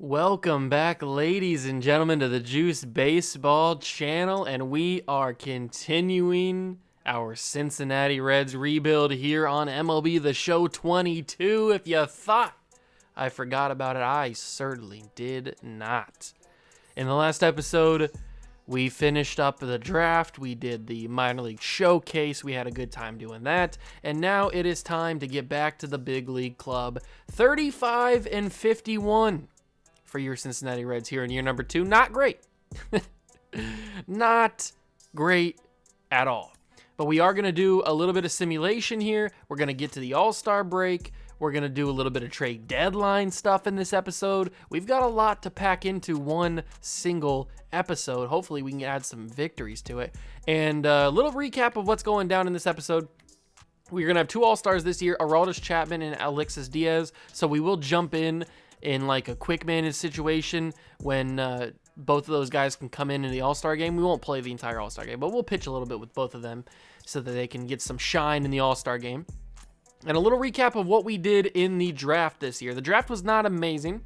Welcome back, ladies and gentlemen, to the Juice Baseball channel, and we are continuing our Cincinnati Reds rebuild here on MLB The Show 22. If you thought I forgot about it, I certainly did not. In the last episode, we finished up the draft, we did the minor league showcase, we had a good time doing that, and now it is time to get back to the big league club. 35-51. For your Cincinnati Reds here in year number 2. Not great. Not great at all. But we are going to do a little bit of simulation here. We're going to get to the All-Star break. We're going to do a little bit of trade deadline stuff in this episode. We've got a lot to pack into one single episode. Hopefully we can add some victories to it. And a little recap of what's going down in this episode. We're going to have 2 All-Stars this year, Aroldis Chapman and Alexis Diaz. So we will jump in like a quick managed situation when both of those guys can come in the All-Star game. We won't play the entire All-Star game, but we'll pitch a little bit with both of them so that they can get some shine in the All-Star game. And a little recap of what we did in the draft this year. The draft was not amazing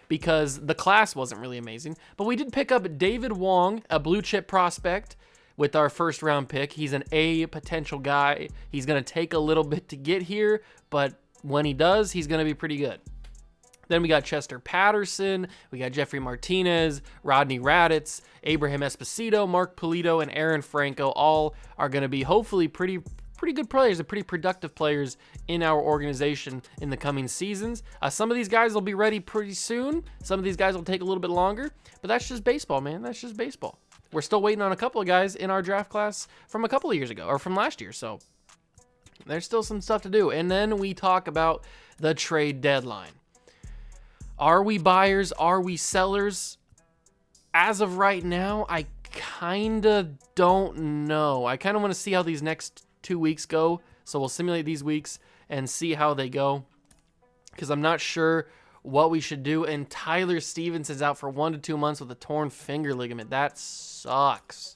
because the class wasn't really amazing, but we did pick up David Wong, a blue chip prospect, with our first round pick. He's an A potential guy. He's going to take a little bit to get here, but when he does, he's going to be pretty good. Then we got Chester Patterson, we got Jeffrey Martinez, Rodney Raditz, Abraham Esposito, Mark Pulido, and Aaron Franco. All are going to be hopefully pretty good players and pretty productive players in our organization in the coming seasons. Some of these guys will be ready pretty soon. Some of these guys will take a little bit longer, but that's just baseball, man. That's just baseball. We're still waiting on a couple of guys in our draft class from a couple of years ago, or from last year, so there's still some stuff to do. And then we talk about the trade deadline. Are we buyers? Are we sellers? As of right now, I kind of don't know. I kind of want to see how these next 2 weeks go. So we'll simulate these weeks and see how they go, because I'm not sure what we should do. And Tyler Stephenson's out for 1 to 2 months with a torn finger ligament. That sucks.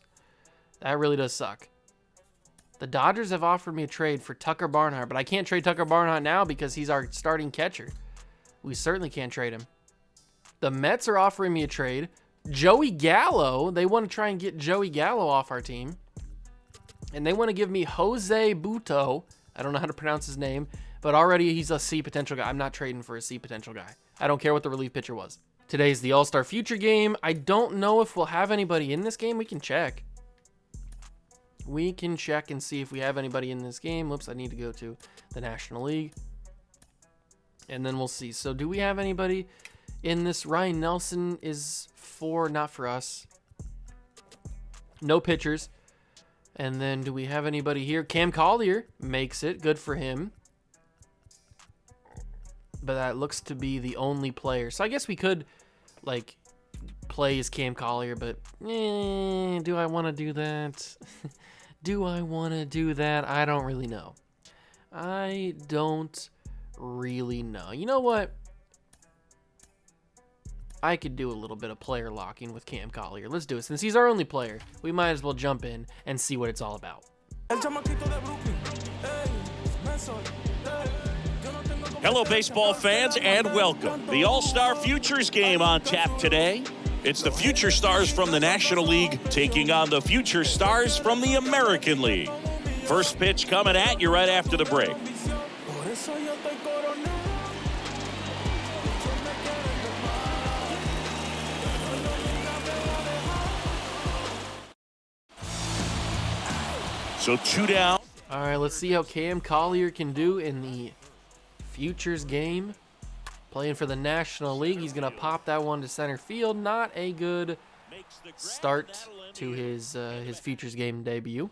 That really does suck. The Dodgers have offered me a trade for Tucker Barnhart, but I can't trade Tucker Barnhart now because he's our starting catcher. We certainly can't trade him. The Mets are offering me a trade. Joey Gallo, they want to try and get Joey Gallo off our team. And they want to give me Jose Buto. I don't know how to pronounce his name, but already he's a C potential guy. I'm not trading for a C potential guy. I don't care what the relief pitcher was. Today's the All-Star Future game. I don't know if we'll have anybody in this game. We can check. We can check and see if we have anybody in this game. Whoops, I need to go to the National League. And then we'll see. So do we have anybody in this? Ryan Nelson is not for us. No pitchers. And then do we have anybody here? Cam Collier makes it. Good for him. But that looks to be the only player. So I guess we could play as Cam Collier, but do I want to do that? Do I want to do that? I don't really know. I don't really know. You know what? I could do a little bit of player locking with Cam Collier. Let's do it. Since he's our only player, we might as well jump in and see what it's all about. Hello, baseball fans, and welcome. The All-Star Futures game on tap today. It's the Future Stars from the National League taking on the Future Stars from the American League. First pitch coming at you right after the break. So 2 down. All right, let's see how Cam Collier can do in the Futures game. Playing for the National League. He's going to pop that one to center field. Not a good start to his Futures game debut.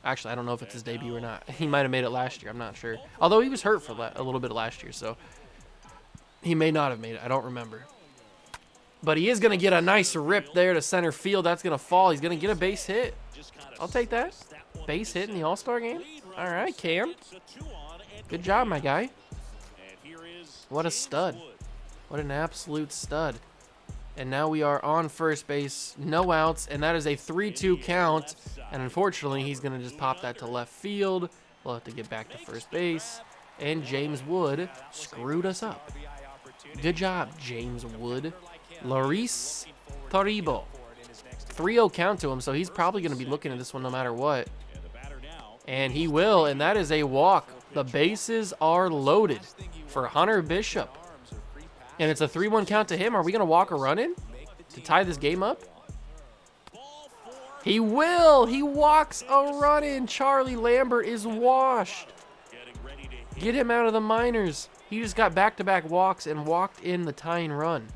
Actually, I don't know if it's his debut or not. He might have made it last year. I'm not sure. Although he was hurt for a little bit last year, so he may not have made it. I don't remember. But he is going to get a nice rip there to center field. That's going to fall. He's going to get a base hit. I'll take that. Base hit in the All-Star game. All right, Cam. Good job, my guy. What a stud. What an absolute stud. And now we are on first base. No outs, and that is a 3-2 count. And unfortunately, he's going to just pop that to left field. We'll have to get back to first base. And James Wood screwed us up. Good job, James Wood. Luis Toribio. 3-0 count to him, so he's probably going to be looking at this one no matter what. And he will, and that is a walk. The bases are loaded for Hunter Bishop. And it's a 3-1 count to him. Are we going to walk a run in to tie this game up? He will. He walks a run in. Charlie Lambert is washed. Get him out of the minors. He just got back-to-back walks and walked in the tying run.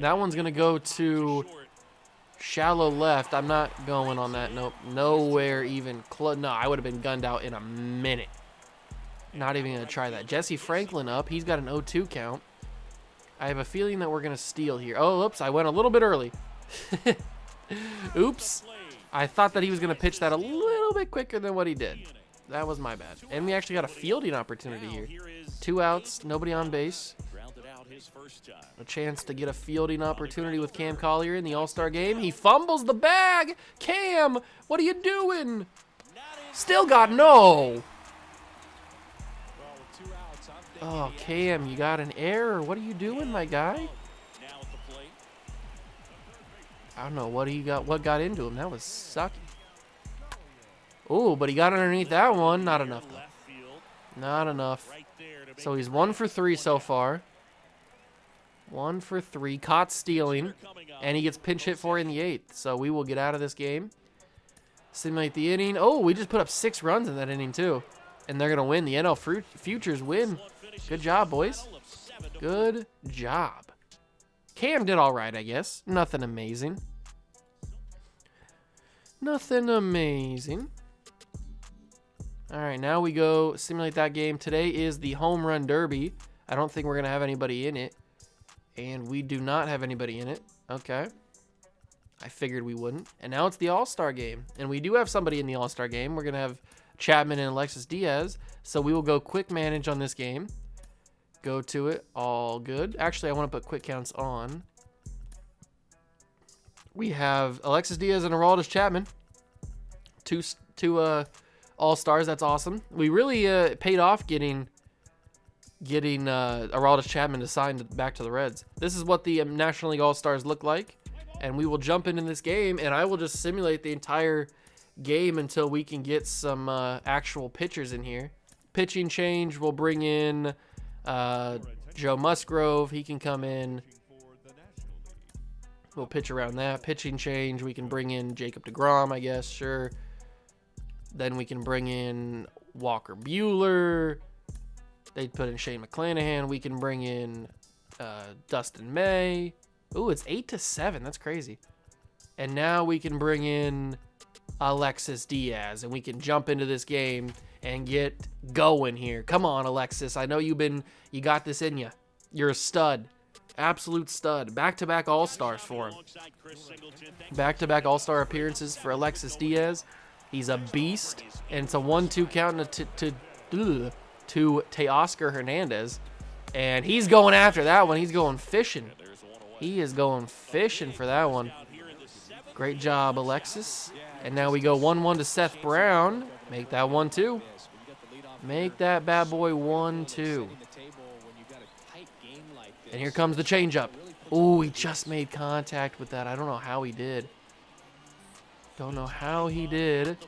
That one's going to go to shallow left. I'm not going on that. Nope. Nowhere even close. No, I would have been gunned out in a minute. Not even going to try that. Jesse Franklin up. He's got an 0-2 count. I have a feeling that we're going to steal here. Oh, oops. I went a little bit early. Oops. I thought that he was going to pitch that a little bit quicker than what he did. That was my bad. And we actually got a fielding opportunity here. 2 outs, nobody on base. A chance to get a fielding opportunity with Cam Collier in the All-Star game. He fumbles the bag. Cam, what are you doing? Still got no. Oh, Cam, you got an error. What are you doing, my guy? I don't know what got into him. That was sucky. Oh, but he got underneath that one. Not enough, though. Not enough. So he's 1 for 3 so far. 1 for 3. Caught stealing. And he gets pinch hit for in the 8th. So we will get out of this game. Simulate the inning. Oh, we just put up 6 runs in that inning, too. And they're going to win. The NL Futures win. Good job, boys. Good job. Cam did all right, I guess. Nothing amazing. Nothing amazing. All right, now we go simulate that game. Today is the Home Run Derby. I don't think we're going to have anybody in it. And we do not have anybody in it. Okay. I figured we wouldn't. And now it's the All-Star game. And we do have somebody in the All-Star game. We're going to have Chapman and Alexis Diaz. So we will go quick manage on this game. Go to it. All good. Actually, I want to put quick counts on. We have Alexis Diaz and Aroldis Chapman. Two All-Stars. That's awesome. We really paid off getting Aroldis Chapman to sign back to the Reds. This is what the National League All-Stars look like. And we will jump into this game, and I will just simulate the entire game until we can get some actual pitchers in here. Pitching change, we'll bring in Joe Musgrove. He can come in. We'll pitch around that. Pitching change, we can bring in Jacob deGrom, I guess, sure. Then we can bring in Walker Buehler. They put in Shane McClanahan. We can bring in Dustin May. Ooh, it's 8-7. That's crazy. And now we can bring in Alexis Diaz, and we can jump into this game and get going here. Come on, Alexis. I know you got this in you. You're a stud. Absolute stud. Back-to-back All-Stars for him. Back-to-back All-Star appearances for Alexis Diaz. He's a beast, and it's a 1-2 count to Teoscar Hernandez. And he's going after that one. He's going fishing. He is going fishing for that one. Great job, Alexis. And now we go 1-1 to Seth Brown. Make that 1-2. Make that bad boy 1-2. And here comes the changeup. Ooh, he just made contact with that. I don't know how he did. Don't know how he did.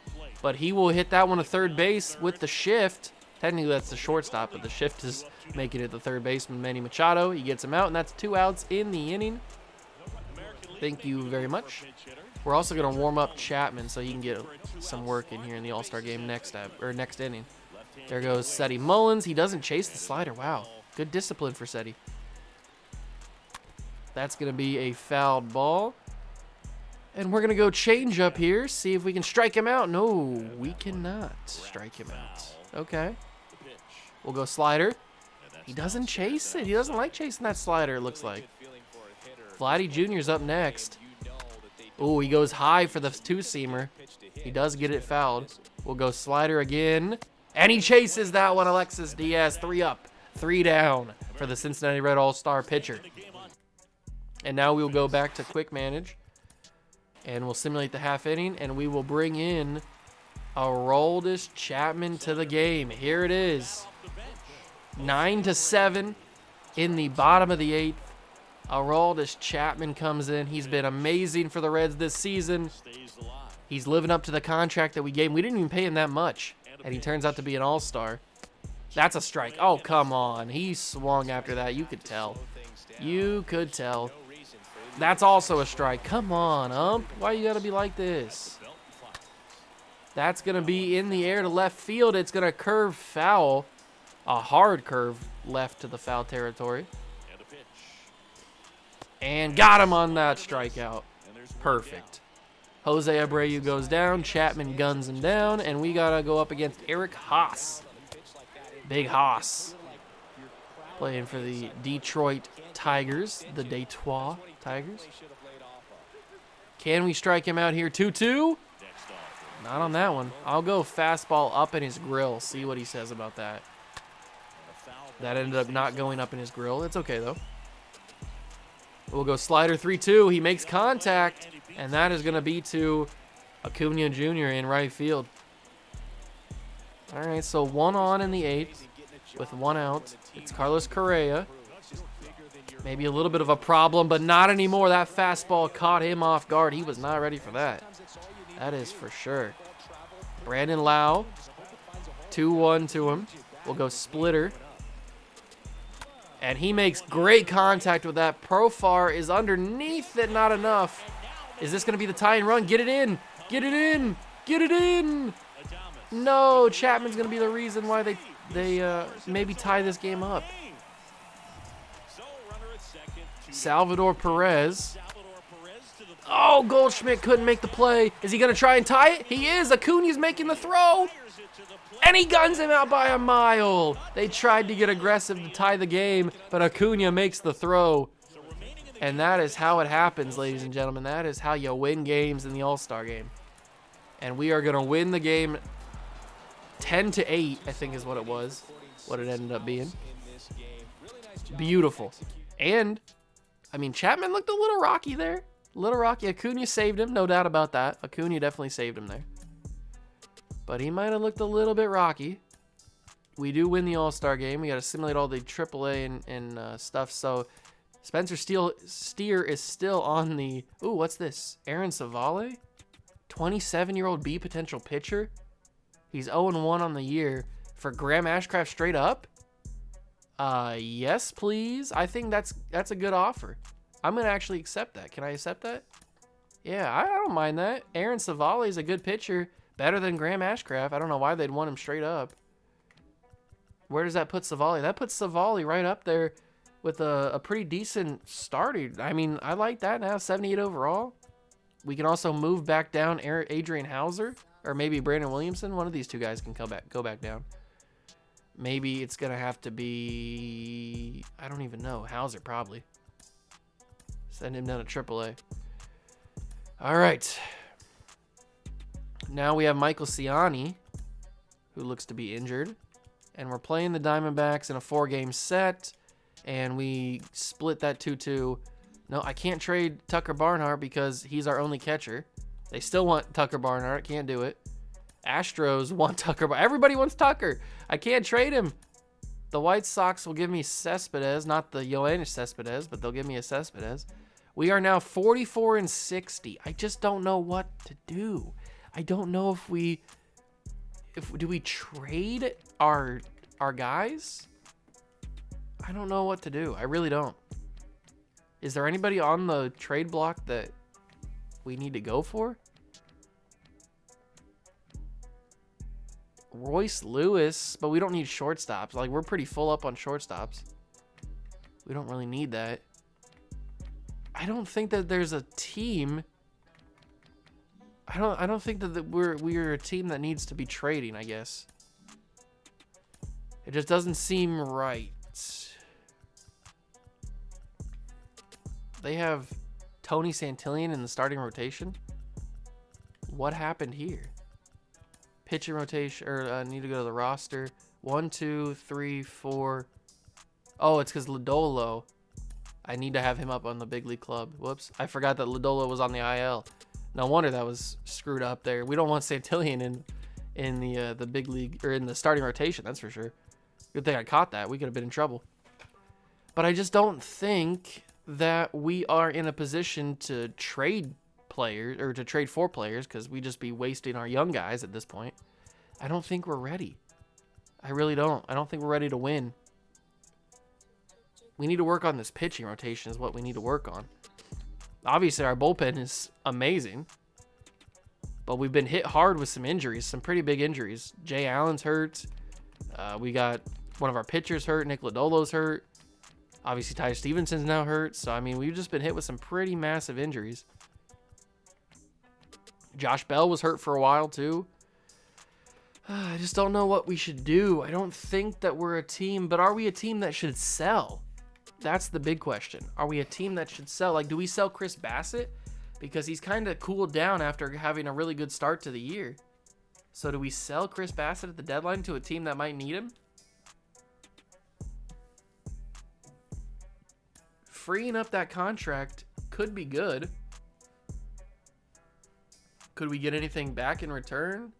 But he will hit that one to third base with the shift. Technically, that's the shortstop, but the shift is making it the third baseman, Manny Machado. He gets him out, and that's 2 outs in the inning. Thank you very much. We're also going to warm up Chapman so he can get some work in here in the All-Star game next inning. There goes Seti Mullins. He doesn't chase the slider. Wow. Good discipline for Seti. That's going to be a fouled ball. And we're going to go change up here, see if we can strike him out. No, we cannot strike him out. Okay. We'll go slider. He doesn't chase it. He doesn't like chasing that slider, it looks like. Vladdy Jr.'s up next. Oh, he goes high for the 2-seamer. He does get it fouled. We'll go slider again. And he chases that one, Alexis Diaz. 3 up, 3 down for the Cincinnati Red All-Star pitcher. And now we'll go back to quick manage. And we'll simulate the half inning. And we will bring in Aroldis Chapman to the game. Here it is. 9-7. in the bottom of the 8th. Aroldis Chapman comes in. He's been amazing for the Reds this season. He's living up to the contract that we gave him. We didn't even pay him that much, and he turns out to be an all-star. That's a strike. Oh, come on. He swung after that. You could tell. You could tell. That's also a strike. Come on, ump. Why you got to be like this? That's going to be in the air to left field. It's going to curve foul. A hard curve left to the foul territory. And got him on that strikeout. Perfect. Jose Abreu goes down. Chapman guns him down. And we got to go up against Eric Haas. Big Haas. Playing for the Detroit Tigers. The Detroit Tigers. Can we strike him out here? 2-2? Not on that one. I'll go fastball up in his grill. See what he says about that. That ended up not going up in his grill. It's okay, though. We'll go slider 3-2. He makes contact, and that is going to be to Acuna Jr. in right field. All right, so 1 on in the 8th with 1 out. It's Carlos Correa. Maybe a little bit of a problem, but not anymore. That fastball caught him off guard. He was not ready for that. That is for sure. Brandon Lau, 2-1 to him. We'll go splitter. And he makes great contact with that. Profar is underneath it, not enough. Is this going to be the tying run? Get it in. Get it in. Get it in. No, Chapman's going to be the reason why they maybe tie this game up. Salvador Perez. Oh, Goldschmidt couldn't make the play. Is he going to try and tie it? He is. Acuna's making the throw. And he guns him out by a mile. They tried to get aggressive to tie the game, but Acuna makes the throw. And that is how it happens, ladies and gentlemen. That is how you win games in the All-Star game. And we are going to win the game 10-8, I think is what it was. What it ended up being. Beautiful. And, I mean, Chapman looked a little rocky there. Little rocky. Acuna saved him, no doubt about that. Acuna definitely saved him there. But he might have looked a little bit rocky. We do win the All-Star game. We got to simulate all the AAA and stuff. So Spencer Steer is still on the... Ooh, what's this? Aaron Cevalle? 27-year-old B potential pitcher. He's 0-1 on the year. For Graham Ashcraft straight up? Yes, please. I think that's a good offer. I'm going to actually accept that. Can I accept that? Yeah, I don't mind that. Aaron Cevalle is a good pitcher. Better than Graham Ashcraft. I don't know why they'd want him straight up. Where does that put Cevalle? That puts Cevalle right up there with a pretty decent starter. I mean, I like that now. 78 overall. We can also move back down Adrian Hauser or maybe Brandon Williamson. One of these two guys can go back down. Maybe it's going to have to be, I don't even know. Hauser probably. Send him down to AAA. All right. Now we have Michael Ciani, who looks to be injured. And we're playing the Diamondbacks in a 4-game set. And we split that 2-2. No, I can't trade Tucker Barnhart because he's our only catcher. They still want Tucker Barnhart. Can't do it. Astros want Tucker. Everybody wants Tucker. I can't trade him. The White Sox will give me Cespedes. Not the Yoenis Cespedes, but they'll give me a Cespedes. We are now 44-60. I just don't know what to do. I don't know do we trade our guys? I don't know what to do. I really don't. Is there anybody on the trade block that we need to go for? Royce Lewis, but we don't need shortstops. Like, we're pretty full up on shortstops. We don't really need that. I don't think that there's a team. I don't think that we're a team that needs to be trading, I guess. It just doesn't seem right. They have Tony Santillan in the starting rotation. What happened here? Pitching rotation, or I need to go to the roster. 1, 2, 3, 4. Oh, it's because Lodolo. I need to have him up on the big league club. Whoops. I forgot that Lodolo was on the IL. No wonder that was screwed up there. We don't want Santillan in the big league, or in the starting rotation, that's for sure. Good thing I caught that. We could have been in trouble. But I just don't think that we are in a position to trade players or to trade for players, because we'd just be wasting our young guys at this point. I don't think we're ready. I really don't. I don't think we're ready to win. We need to work on this pitching rotation is what we need to work on. Obviously, our bullpen is amazing, but we've been hit hard with some injuries, some pretty big injuries. Jay Allen's hurt. We got one of our pitchers hurt. Nick Lodolo's hurt. Obviously, Ty Stevenson's now hurt. So, I mean, we've just been hit with some pretty massive injuries. Josh Bell was hurt for a while, too. I just don't know what we should do. I don't think that we're a team, but are we a team that should sell? That's the big question. Are we a team that should sell? Like, do we sell Chris Bassett? Because he's kind of cooled down after having a really good start to the year. So do we sell Chris Bassett at the deadline to a team that might need him? Freeing up that contract could be good. Could we get anything back in return?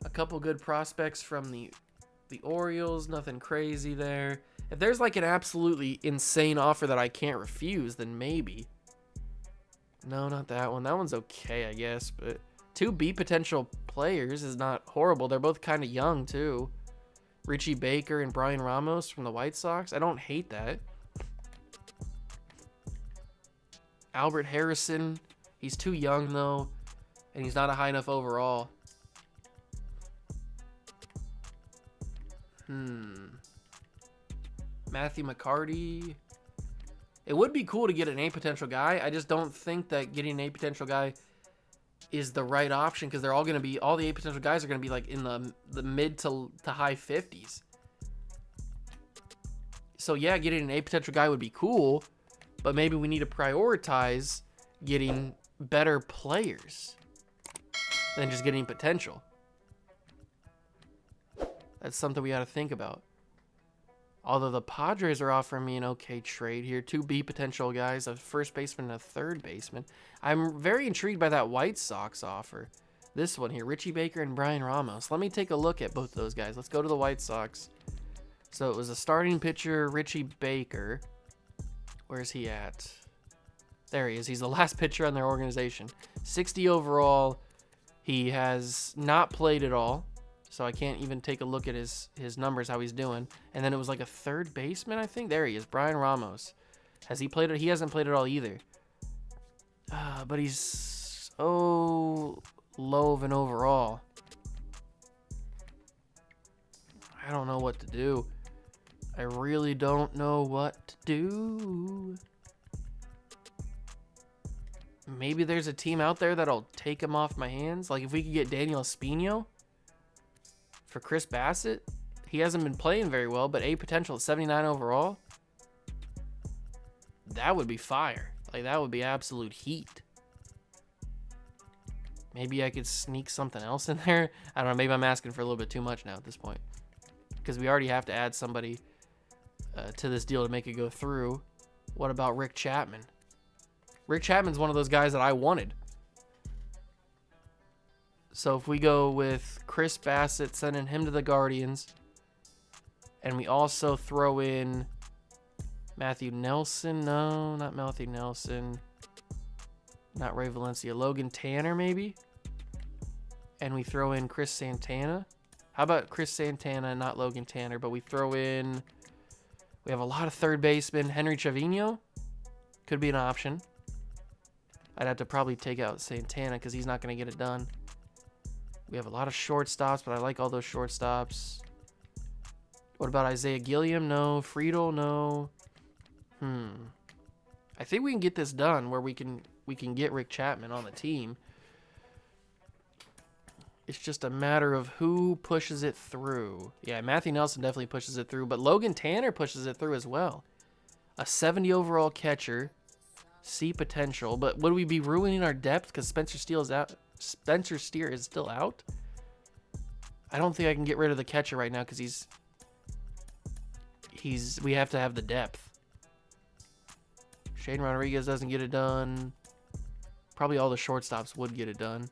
A couple good prospects from the Orioles, nothing crazy there. If there's like an absolutely insane offer that I can't refuse, then maybe. No, not that one. That one's okay, I guess. But 2 B potential players is not horrible. They're both kind of young, too. Richie Baker and Brian Ramos from the White Sox. I don't hate that. Albert Harrison. He's too young, though. And he's not a high enough overall. Matthew McCarty. It would be cool to get an A potential guy. I just don't think that getting an A potential guy is the right option, because they're all going to be, all the A potential guys are going to be like in the mid to high 50s. So yeah, getting an A potential guy would be cool, but maybe we need to prioritize getting better players than just getting potential. That's something we got to think about. Although the Padres are offering me an okay trade here. 2 B potential guys, a first baseman and a third baseman. I'm very intrigued by that White Sox offer. This one here, Richie Baker and Brian Ramos. Let me take a look at both those guys. Let's go to the White Sox. So it was a starting pitcher, Richie Baker. Where's he at? There he is. He's the last pitcher on their organization. 60 overall. He has not played at all, so I can't even take a look at his numbers, how he's doing. And then it was like a third baseman, I think. There he is, Brian Ramos. Has he played it? He hasn't played at all either. But he's so low of an overall. I don't know what to do. I really don't know what to do. Maybe there's a team out there that'll take him off my hands. Like if we could get Daniel Espino for Chris Bassett. He hasn't been playing very well, but A potential at 79 overall. That would be fire. Like that would be absolute heat. Maybe I could sneak something else in there. I don't know. Maybe I'm asking for a little bit too much now at this point, because we already have to add somebody to this deal to make it go through. What about Rick Chapman? Rick Chapman's one of those guys that I wanted. So if we go with Chris Bassett, sending him to the Guardians, and we also throw in Matthew Nelson. No, not Matthew Nelson. Not Ray Valencia. Logan Tanner, maybe? And we throw in Chris Santana. How about Chris Santana, not Logan Tanner, but we throw in... We have a lot of third basemen. Henry Trevino could be an option. I'd have to probably take out Santana because he's not going to get it done. We have a lot of shortstops, but I like all those shortstops. What about Isaiah Gilliam? No. Friedel? No. I think we can get this done where we can get Rick Chapman on the team. It's just a matter of who pushes it through. Yeah, Matthew Nelson definitely pushes it through, but Logan Tanner pushes it through as well. A 70 overall catcher. See potential, but would we be ruining our depth because Spencer Steer is out? Spencer Steer is still out. I don't think I can get rid of the catcher right now because we have to have the depth. Shane Rodriguez doesn't get it done. Probably all the shortstops would get it done.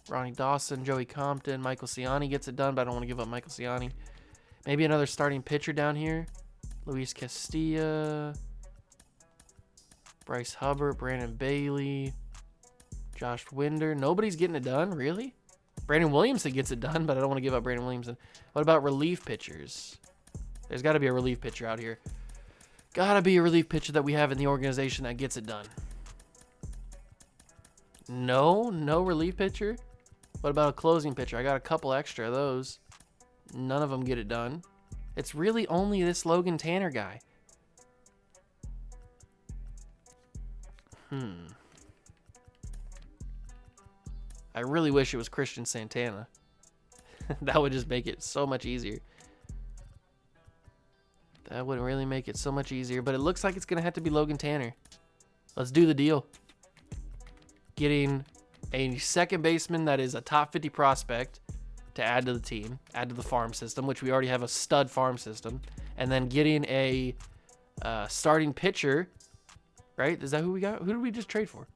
Ronnie Dawson, Joey Compton, Michael Ciani gets it done, but I don't want to give up Michael Ciani. Maybe another starting pitcher down here. Luis Castilla. Bryce Harper, Brandon Bailey. Josh Winder. Nobody's getting it done, really? Brandon Williamson gets it done, but I don't want to give up Brandon Williamson. What about relief pitchers? There's got to be a relief pitcher out here. Got to be a relief pitcher that we have in the organization that gets it done. No relief pitcher? What about a closing pitcher? I got a couple extra of those. None of them get it done. It's really only this Logan Tanner guy. I really wish it was Christian Santana. That would just make it so much easier. That would really make it so much easier. But it looks like it's going to have to be Logan Tanner. Let's do the deal. Getting a second baseman that is a top 50 prospect to add to the team, add to the farm system, which we already have a stud farm system. And then getting a starting pitcher, right? Is that who we got? Who did we just trade for?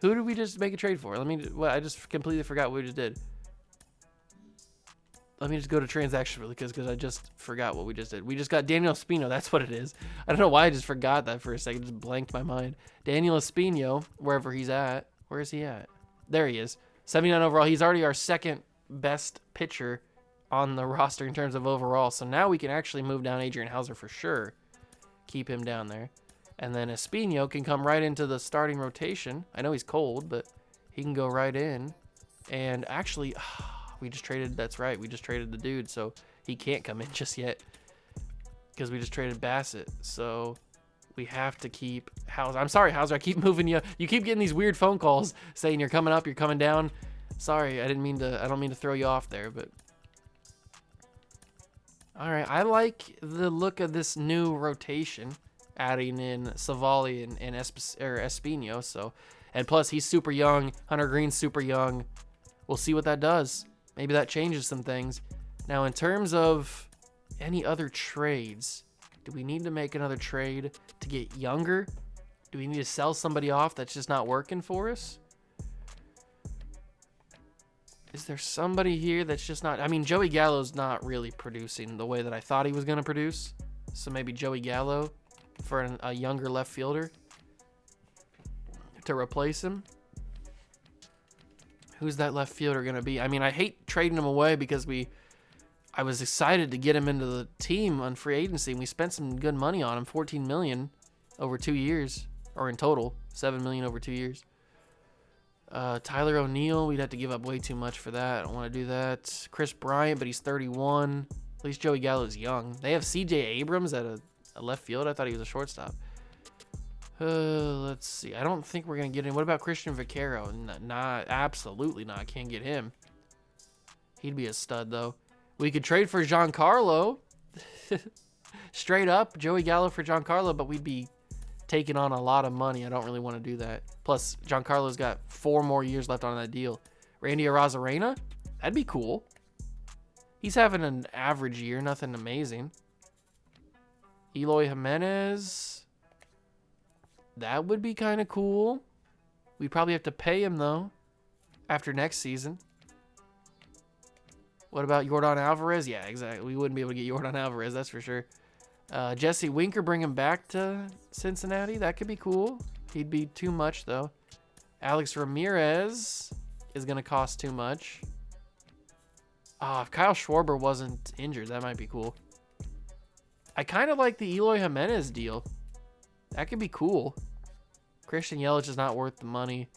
Who did we just make a trade for? I just completely forgot what we just did. Let me just go to transaction really because I just forgot what we just did. We just got Daniel Espino. That's what it is. I don't know why I just forgot that for a second. It just blanked my mind. Daniel Espino, wherever he's at. Where is he at? There he is. 79 overall. He's already our second best pitcher on the roster in terms of overall. So now we can actually move down Adrian Hauser for sure. Keep him down there. And then Espino can come right into the starting rotation. I know he's cold, but he can go right in. And actually... we just traded, that's right, we just traded the dude, so he can't come in just yet because we just traded Bassett. So we have to keep Hauser. I'm sorry, Hauser, I keep moving you. You keep getting these weird phone calls saying you're coming up, you're coming down. Sorry, I don't mean to throw you off there, but all right, I like the look of this new rotation, adding in Cevalle and Espino. So, and plus he's super young. Hunter Green's super young. We'll see what that does. Maybe that changes some things. Now, in terms of any other trades, do we need to make another trade to get younger? Do we need to sell somebody off that's just not working for us? Is there somebody here that's just not... I mean, Joey Gallo's not really producing the way that I thought he was going to produce. So maybe Joey Gallo for a younger left fielder to replace him. Who's that left fielder going to be? I mean, I hate trading him away because I was excited to get him into the team on free agency, and we spent some good money on him, $14 million over 2 years, or in total, $7 million over 2 years. Tyler O'Neill, we'd have to give up way too much for that. I don't want to do that. Chris Bryant, but he's 31. At least Joey Gallo's young. They have C.J. Abrams at a left field. I thought he was a shortstop. Let's see. I don't think we're going to get him. What about Christian Vaquero? Not, absolutely not. Can't get him. He'd be a stud, though. We could trade for Giancarlo. Straight up, Joey Gallo for Giancarlo, but we'd be taking on a lot of money. I don't really want to do that. Plus, Giancarlo's got 4 more years left on that deal. Randy Arozarena? That'd be cool. He's having an average year, nothing amazing. Eloy Jimenez... that would be kind of cool. We'd probably have to pay him, though, after next season. What about Yordan Alvarez? Yeah, exactly. We wouldn't be able to get Yordan Alvarez, that's for sure. Jesse Winker, bring him back to Cincinnati. That could be cool. He'd be too much, though. Alex Ramirez is going to cost too much. If Kyle Schwarber wasn't injured, that might be cool. I kind of like the Eloy Jimenez deal. That could be cool. Christian Yelich is not worth the money.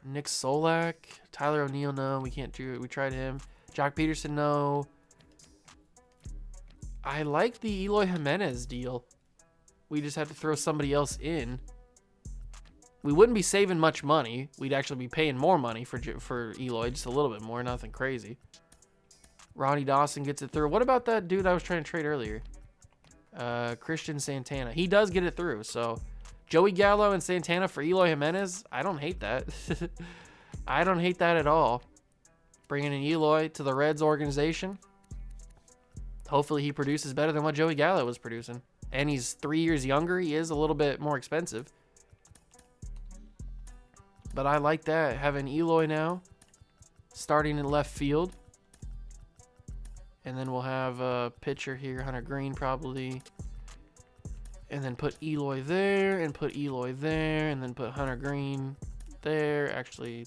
Nick Solak. Tyler O'Neill, no. We can't do it. We tried him. Jock Peterson, no. I like the Eloy Jimenez deal. We just have to throw somebody else in. We wouldn't be saving much money. We'd actually be paying more money for Eloy. Just a little bit more. Nothing crazy. Ronnie Dawson gets it through. What about that dude I was trying to trade earlier? Christian Santana. He does get it through. So Joey Gallo and Santana for Eloy Jimenez. I don't hate that. I don't hate that at all. Bringing in Eloy to the Reds organization. Hopefully he produces better than what Joey Gallo was producing. And he's 3 years younger. He is a little bit more expensive. But I like that. Having Eloy now starting in left field. And then we'll have a pitcher here, Hunter Green probably. And then put Eloy there, and put Eloy there, and then put Hunter Green there. Actually,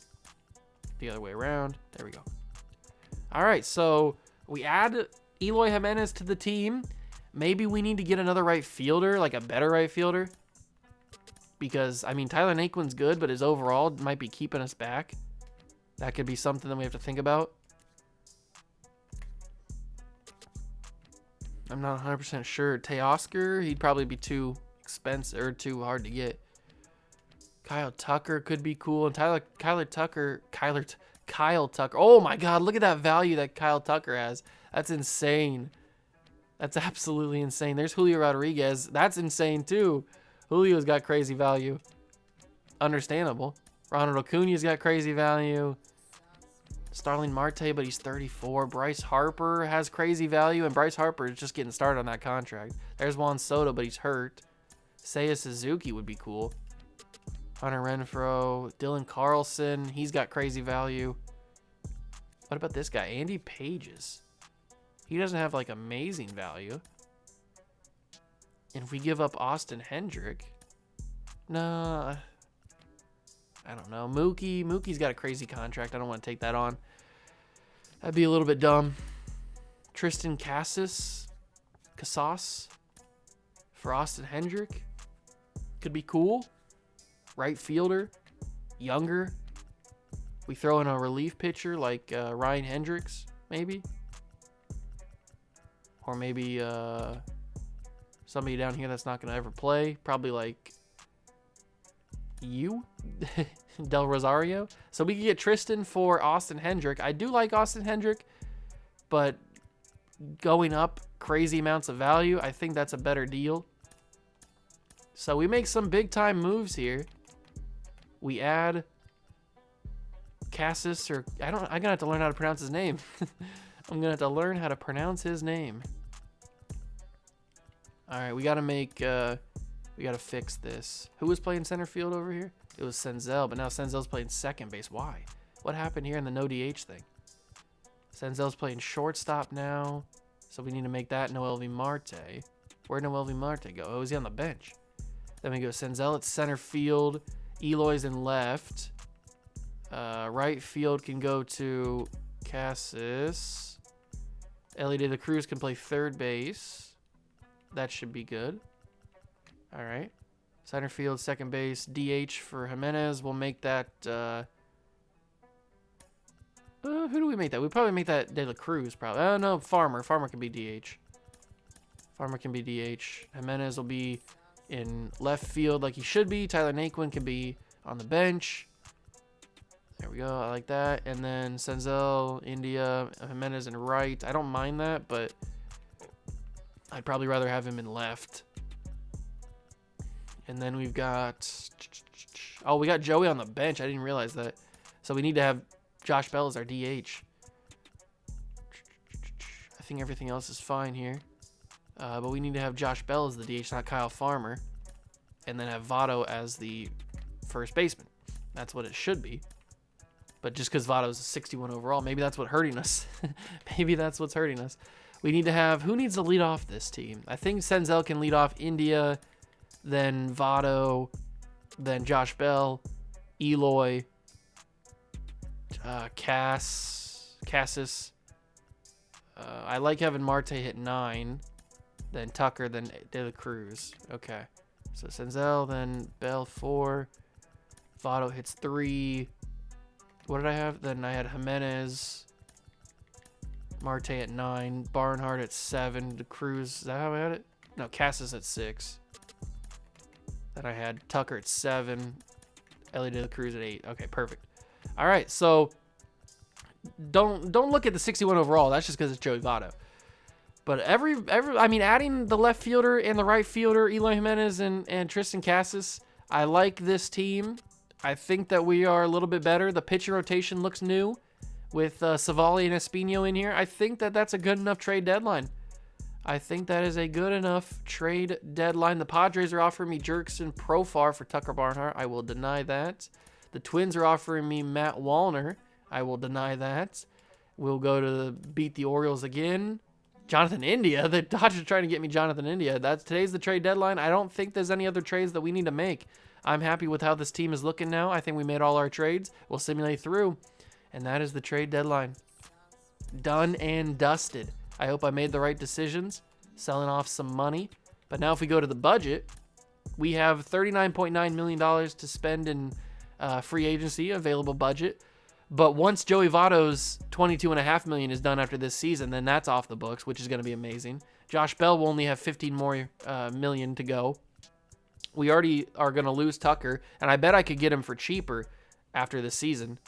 the other way around. There we go. All right, so we add Eloy Jimenez to the team. Maybe we need to get another right fielder, like a better right fielder. Because, I mean, Tyler Naquin's good, but his overall might be keeping us back. That could be something that we have to think about. I'm not 100% sure. Teoscar, he'd probably be too expensive or too hard to get. Kyle Tucker could be cool. And Kyle Tucker. Oh my God, look at that value that Kyle Tucker has. That's insane. That's absolutely insane. There's Julio Rodriguez. That's insane too. Julio's got crazy value. Understandable. Ronald Acuna's got crazy value. Starling Marte, but he's 34. Bryce Harper has crazy value, and Bryce Harper is just getting started on that contract. There's Juan Soto, but he's hurt. Seiya Suzuki would be cool. Hunter Renfroe, Dylan Carlson, he's got crazy value. What about this guy? Andy Pages. He doesn't have, like, amazing value. And if we give up Austin Hendrick, no, I don't know. Mookie's got a crazy contract. I don't want to take that on. That'd be a little bit dumb. Tristan Casas for Austin Hendrick could be cool. Right fielder, younger. We throw in a relief pitcher like Ryan Hendricks, maybe. Or maybe somebody down here that's not going to ever play. Probably like you, Del Rosario. So we could get Tristan for Austin Hendrick. I do like Austin Hendrick, but going up crazy amounts of value, I think that's a better deal. So we make some big time moves here. We add Cassis, or I'm gonna have to learn how to pronounce his name. I'm gonna have to learn how to pronounce his name. All right, we gotta fix this. Who was playing center field over here? It was Senzel, but now Senzel's playing second base. Why? What happened here in the no DH thing? Senzel's playing shortstop now, so we need to make that Noel V. Marte. Where'd Noel V. Marte go? Oh, is he on the bench? Then we go Senzel at center field. Eloy's in left. Right field can go to Cassis. Ellie De La Cruz can play third base. That should be good. All right. Center field, second base, DH for Jimenez. We'll make that... who do we make that? We probably make that De La Cruz, probably. Oh, no, Farmer. Farmer can be DH. Farmer can be DH. Jimenez will be in left field like he should be. Tyler Naquin can be on the bench. There we go. I like that. And then Senzel, India, Jimenez in right. I don't mind that, but I'd probably rather have him in left. And then we've got... Oh, we got Joey on the bench. I didn't realize that. So we need to have Josh Bell as our DH. I think everything else is fine here. But we need to have Josh Bell as the DH, not Kyle Farmer. And then have Votto as the first baseman. That's what it should be. But just because Votto's a 61 overall, maybe that's what's hurting us. Maybe that's what's hurting us. We need to have... Who needs to lead off this team? I think Senzel can lead off India, then Votto, then Josh Bell, Eloy, Cassis. I like having Marte hit 9, then Tucker, then De La Cruz. Okay. So Senzel, then Bell 4. Votto hits 3. What did I have? Then I had Jimenez, Marte at 9, Barnhart at 7, De Cruz. Is that how I had it? No, Cassis at 6. Then I had Tucker at 7, Ellie De La Cruz at 8. Okay, perfect. All right, so don't look at the 61 overall. That's just because it's Joey Votto. But I mean, adding the left fielder and the right fielder, Eloy Jimenez and Tristan Cassis, I like this team. I think that we are a little bit better. The pitching rotation looks new with Cevalle and Espino in here. I think that that's a good enough trade deadline. I think that is a good enough trade deadline. The Padres are offering me Jerkson Profar for Tucker Barnhart. I will deny that. The Twins are offering me Matt Wallner. I will deny that. We'll go to beat the Orioles again. Jonathan India. The Dodgers are trying to get me Jonathan India. Today's the trade deadline. I don't think there's any other trades that we need to make. I'm happy with how this team is looking now. I think we made all our trades. We'll simulate through. And that is the trade deadline. Done and dusted. I hope I made the right decisions. Selling off some money. But now if we go to the budget, we have $39.9 million to spend in free agency, available budget. But once Joey Votto's $22.5 million is done after this season, then that's off the books, which is going to be amazing. Josh Bell will only have $15 more million to go. We already are going to lose Tucker, and I bet I could get him for cheaper after this season.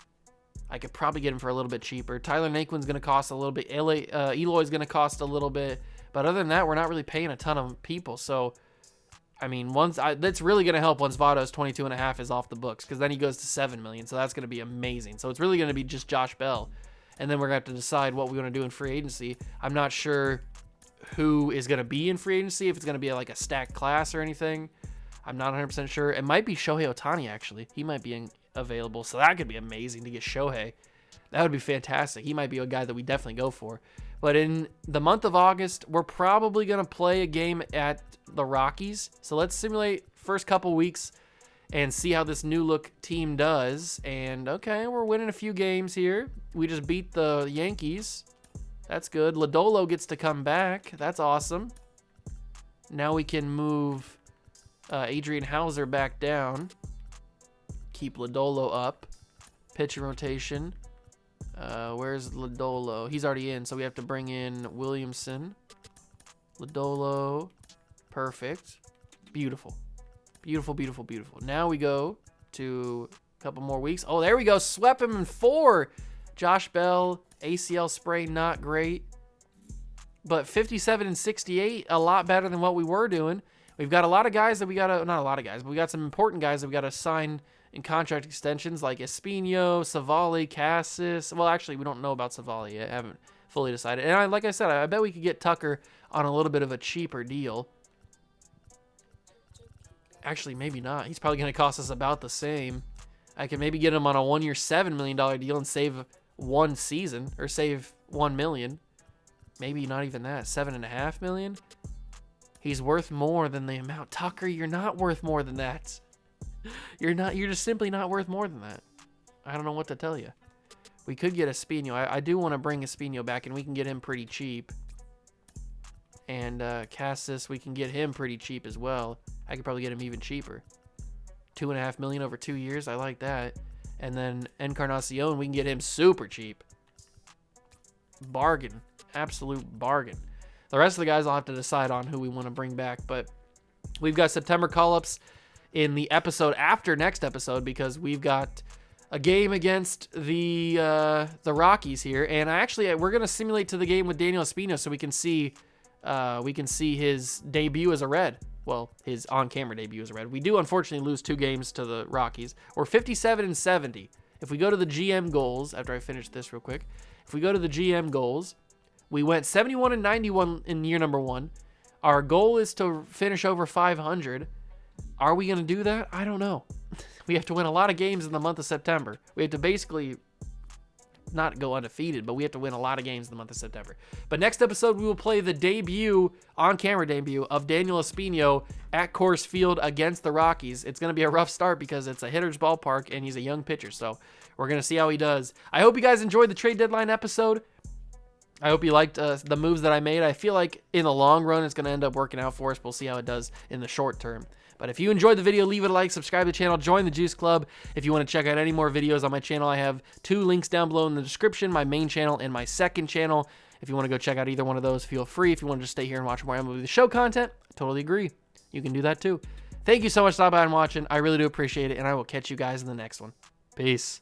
I could probably get him for a little bit cheaper. Tyler Naquin's going to cost a little bit. Eloy's going to cost a little bit. But other than that, we're not really paying a ton of people. So, I mean, that's really going to help once Votto's 22.5 is off the books, because then he goes to $7 million. So that's going to be amazing. So it's really going to be just Josh Bell. And then we're going to have to decide what we want to do in free agency. I'm not sure who is going to be in free agency, if it's going to be like a stacked class or anything. I'm not 100% sure. It might be Shohei Ohtani, actually. He might be available. So that could be amazing to get Shohei. That would be fantastic. He might be a guy that we definitely go for. But in the month of August, we're probably going to play a game at the Rockies. So let's simulate first couple weeks and see how this new look team does. And okay, we're winning a few games here. We just beat the Yankees. That's good. Lodolo gets to come back. That's awesome. Now we can move Adrian Hauser back down. Keep Lodolo up. Pitching rotation. Where's Lodolo? He's already in, so we have to bring in Williamson. Lodolo. Perfect. Beautiful. Beautiful, beautiful, beautiful. Now we go to a couple more weeks. Oh, there we go. Swept him in 4. Josh Bell, ACL sprain, not great. But 57 and 68, a lot better than what we were doing. We've got a lot of guys that we got to, not a lot of guys, but we got some important guys that we got to sign in contract extensions like Espino, Cevalle, Cassis. Well, actually, we don't know about Cevalle yet. I haven't fully decided. And like I said, I bet we could get Tucker on a little bit of a cheaper deal. Actually, maybe not. He's probably going to cost us about the same. I can maybe get him on a 1-year, $7 million deal and save one season, or save $1 million. Maybe not even that. $7.5 million. He's worth more than the amount. Tucker, you're not worth more than that. You're just simply not worth more than that. I don't know what to tell you. We could get Espino. I do want to bring Espino back, and we can get him pretty cheap. And Cassis, we can get him pretty cheap as well. I could probably get him even cheaper. $2.5 million over 2 years. I like that. And then Encarnacion, we can get him super cheap. Bargain. Absolute bargain. The rest of the guys I'll have to decide on who we want to bring back. But we've got September call-ups in the episode after next episode, because we've got a game against the Rockies here. And we're going to simulate to the game with Daniel Espino so we can see his debut as a Red. Well, his on-camera debut as a Red. We do, unfortunately, lose 2 games to the Rockies. We're 57 and 70. If we go to the GM goals, after I finish this real quick, if we go to the GM goals, we went 71 and 91 in year number 1. Our goal is to finish over 500. Are we going to do that? I don't know. We have to win a lot of games in the month of September. We have to basically not go undefeated, but we have to win a lot of games in the month of September. But next episode, we will play the debut, on-camera debut, of Daniel Espino at Coors Field against the Rockies. It's going to be a rough start because it's a hitter's ballpark, and he's a young pitcher, so we're going to see how he does. I hope you guys enjoyed the trade deadline episode. I hope you liked the moves that I made. I feel like in the long run, it's going to end up working out for us. We'll see how it does in the short term. But if you enjoyed the video, leave it a like, subscribe to the channel, join the Juice Club. If you want to check out any more videos on my channel, I have 2 links down below in the description, my main channel and my second channel. If you want to go check out either one of those, feel free. If you want to just stay here and watch more MLB The Show content, I totally agree. You can do that too. Thank you so much for stopping by and watching. I really do appreciate it, and I will catch you guys in the next one. Peace.